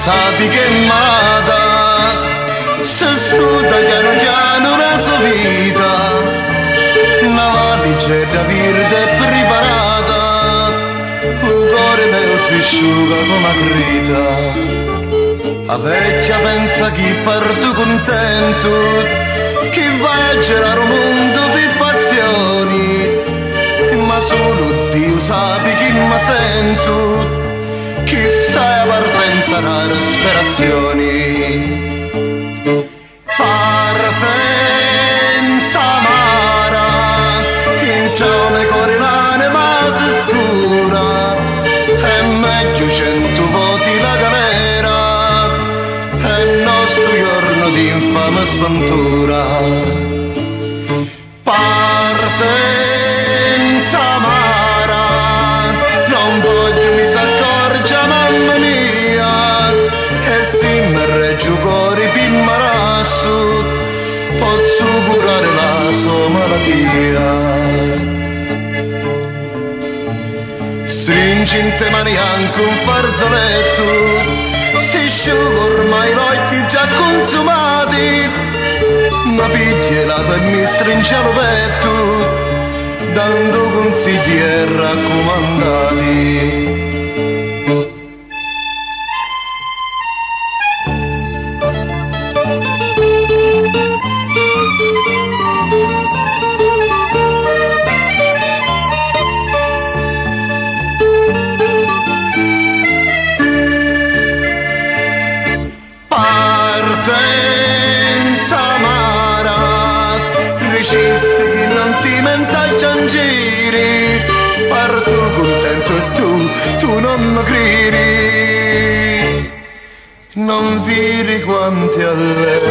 sapi che m'ha se studa piano piano la sua vita, una valigetta verde preparata, un cuore mio si asciuga come grida. La vecchia pensa chi parto contento, chi va a girare un mondo per passioni, ma solo Dio sa chi mi sento, chi sta a partenza da disperazioni. Partenza amara, in ciò me cuore l'anima si scura, è meglio 100 voti la galera, è il nostro giorno di infame sventura. Partenza amara, non voglio mi s'accorgia mamma mia, che se mi regge cuore più imbarasso, posso curare la sua malattia. Stringi in te mani anche un fazzoletto, si asciuga ormai gli occhi già consumati, ma picchiela e mi stringe al petto, dando consigli e raccomandati. Partenza amara, resiste che non ti mentaggia in giri, parto contento e tu non mi credi, non vedi quanti alle